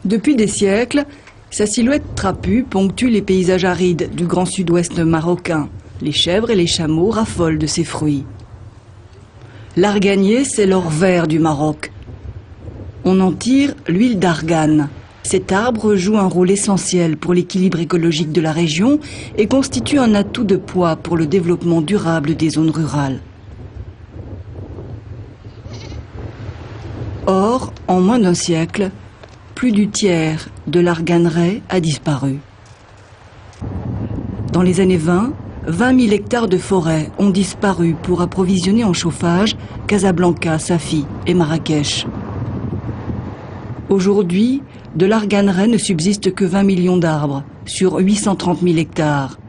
Depuis des siècles, sa silhouette trapue ponctue les paysages arides du grand sud-ouest marocain. Les chèvres et les chameaux raffolent de ses fruits. L'arganier, c'est l'or vert du Maroc. On en tire l'huile d'argane. Cet arbre joue un rôle essentiel pour l'équilibre écologique de la région et constitue un atout de poids pour le développement durable des zones rurales. Or, en moins d'un siècle, plus du tiers de l'arganeraie a disparu. Dans les années 20 000 hectares de forêt ont disparu pour approvisionner en chauffage Casablanca, Safi et Marrakech. Aujourd'hui, de l'arganeraie ne subsiste que 20 millions d'arbres sur 830 000 hectares.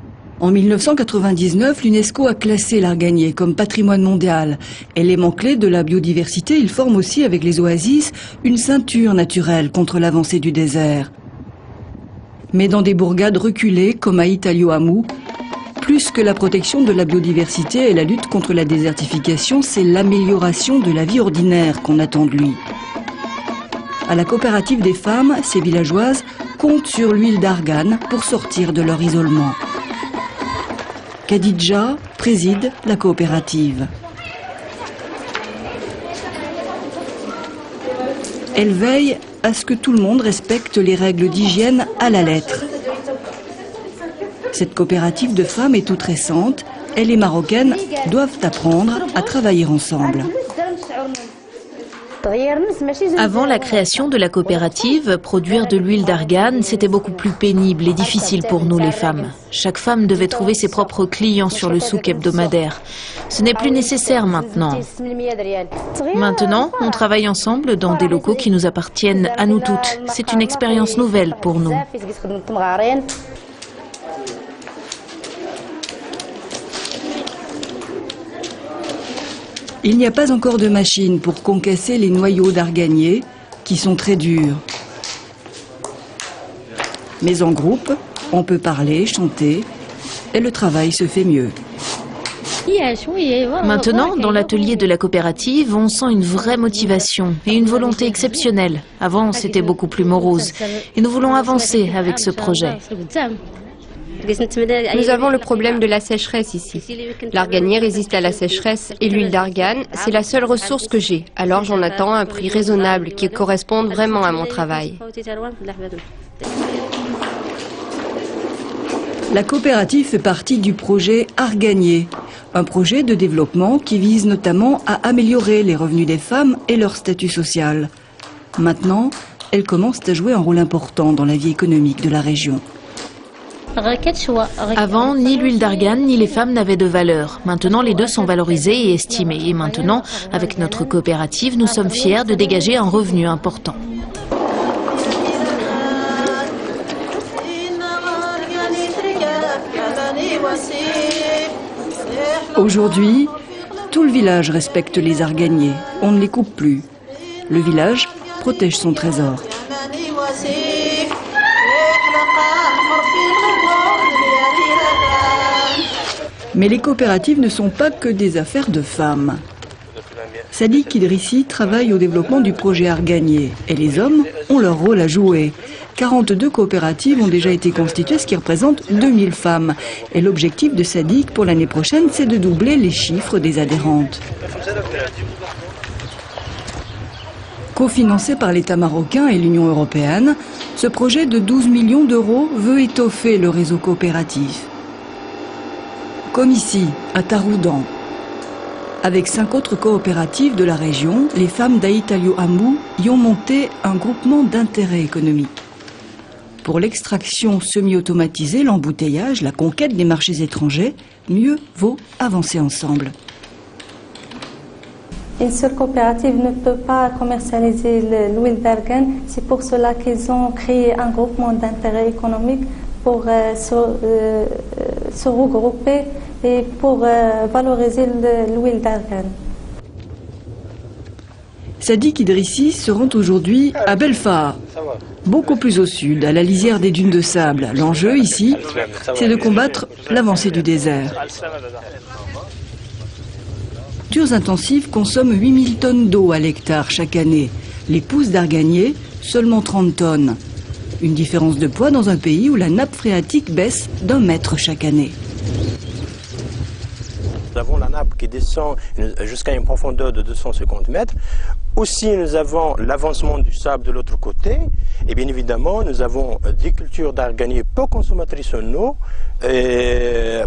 En 1999, l'UNESCO a classé l'arganier comme patrimoine mondial. Élément clé de la biodiversité, il forme aussi avec les oasis une ceinture naturelle contre l'avancée du désert. Mais dans des bourgades reculées comme à Italio-Hamou, plus que la protection de la biodiversité et la lutte contre la désertification, c'est l'amélioration de la vie ordinaire qu'on attend de lui. À la coopérative des femmes, ces villageoises comptent sur l'huile d'argane pour sortir de leur isolement. Khadija préside la coopérative. Elle veille à ce que tout le monde respecte les règles d'hygiène à la lettre. Cette coopérative de femmes est toute récente. Elle et marocaines doivent apprendre à travailler ensemble. Avant la création de la coopérative, produire de l'huile d'argane, c'était beaucoup plus pénible et difficile pour nous les femmes. Chaque femme devait trouver ses propres clients sur le souk hebdomadaire. Ce n'est plus nécessaire maintenant. Maintenant, on travaille ensemble dans des locaux qui nous appartiennent à nous toutes. C'est une expérience nouvelle pour nous. Il n'y a pas encore de machine pour concasser les noyaux d'arganier, qui sont très durs. Mais en groupe, on peut parler, chanter, et le travail se fait mieux. Maintenant, dans l'atelier de la coopérative, on sent une vraie motivation et une volonté exceptionnelle. Avant, c'était beaucoup plus morose. Et nous voulons avancer avec ce projet. Nous avons le problème de la sécheresse ici. L'arganier résiste à la sécheresse et l'huile d'argane, c'est la seule ressource que j'ai. Alors j'en attends un prix raisonnable qui corresponde vraiment à mon travail. La coopérative fait partie du projet Arganier, un projet de développement qui vise notamment à améliorer les revenus des femmes et leur statut social. Maintenant, elles commencent à jouer un rôle important dans la vie économique de la région. Avant, ni l'huile d'argane ni les femmes n'avaient de valeur. Maintenant, les deux sont valorisés et estimés. Et maintenant, avec notre coopérative, nous sommes fiers de dégager un revenu important. Aujourd'hui, tout le village respecte les arganiers. On ne les coupe plus. Le village protège son trésor. Mais les coopératives ne sont pas que des affaires de femmes. Sadiq Idrissi travaille au développement du projet Arganier et les hommes ont leur rôle à jouer. 42 coopératives ont déjà été constituées, ce qui représente 2000 femmes. Et l'objectif de Sadiq pour l'année prochaine, c'est de doubler les chiffres des adhérentes. Cofinancé par l'État marocain et l'Union européenne, ce projet de 12 millions d'euros veut étoffer le réseau coopératif. Comme ici, à Taroudan. Avec 5 autres coopératives de la région, les femmes d'Aïtalio-Hamou y ont monté un groupement d'intérêt économique. Pour l'extraction semi-automatisée, l'embouteillage, la conquête des marchés étrangers, mieux vaut avancer ensemble. Une seule coopérative ne peut pas commercialiser l'huile d'argane. C'est pour cela qu'ils ont créé un groupement d'intérêt économique pour se regrouper et pour valoriser l'huile d'argane. Sadiq Idrissi se rend aujourd'hui à Belfast, beaucoup plus au sud, à la lisière des dunes de sable. L'enjeu ici, c'est de combattre l'avancée du désert. Les cultures intensives consomment 8000 tonnes d'eau à l'hectare chaque année. Les pousses d'arganier, seulement 30 tonnes. Une différence de poids dans un pays où la nappe phréatique baisse d'1 mètre chaque année. Nous avons la nappe qui descend jusqu'à une profondeur de 250 mètres. Aussi, nous avons l'avancement du sable de l'autre côté. Et bien évidemment, nous avons des cultures d'arganier peu consommatrices en eau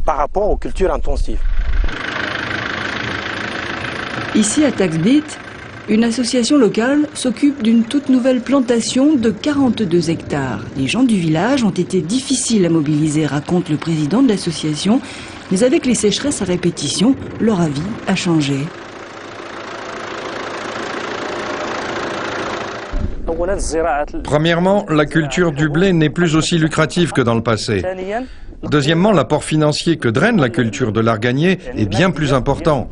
par rapport aux cultures intensives. Ici, à Taxbit, une association locale s'occupe d'une toute nouvelle plantation de 42 hectares. Les gens du village ont été difficiles à mobiliser, raconte le président de l'association. Mais avec les sécheresses à répétition, leur avis a changé. Premièrement, la culture du blé n'est plus aussi lucrative que dans le passé. Deuxièmement, l'apport financier que draine la culture de l'arganier est bien plus important.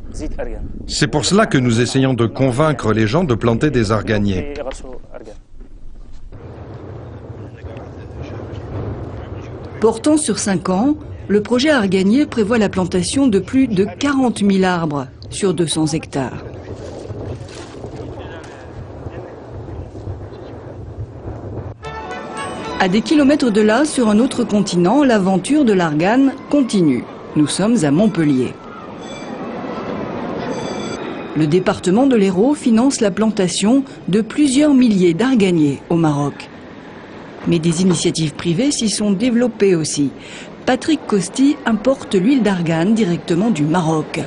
C'est pour cela que nous essayons de convaincre les gens de planter des arganiers. Portant sur 5 ans, le projet arganier prévoit la plantation de plus de 40 000 arbres sur 200 hectares. À des kilomètres de là, sur un autre continent, l'aventure de l'Argane continue. Nous sommes à Montpellier. Le département de l'Hérault finance la plantation de plusieurs milliers d'arganiers au Maroc. Mais des initiatives privées s'y sont développées aussi. Patrick Costi importe l'huile d'argane directement du Maroc.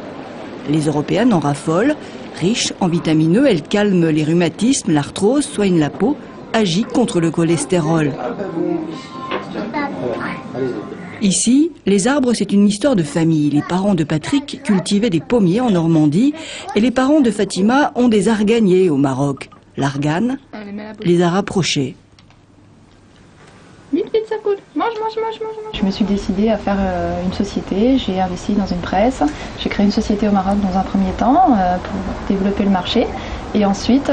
Les Européennes en raffolent. Riche en vitamineux, elle calme les rhumatismes, l'arthrose, soigne la peau, agit contre le cholestérol. Ici, les arbres, c'est une histoire de famille. Les parents de Patrick cultivaient des pommiers en Normandie et les parents de Fatima ont des arganiers au Maroc. L'argane les a rapprochés. Je me suis décidée à faire une société, j'ai investi dans une presse, j'ai créé une société au Maroc dans un premier temps pour développer le marché et ensuite...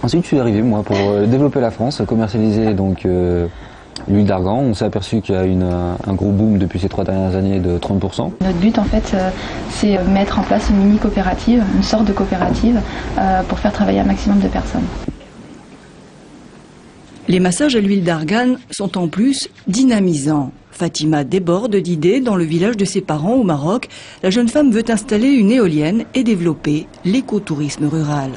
Ensuite je suis arrivé moi pour développer la France, commercialiser donc l'huile d'argan. On s'est aperçu qu'il y a un gros boom depuis ces 3 dernières années de 30%. Notre but en fait c'est mettre en place une mini coopérative, une sorte de coopérative pour faire travailler un maximum de personnes. Les massages à l'huile d'argane sont en plus dynamisants. Fatima déborde d'idées dans le village de ses parents au Maroc. La jeune femme veut installer une éolienne et développer l'écotourisme rural.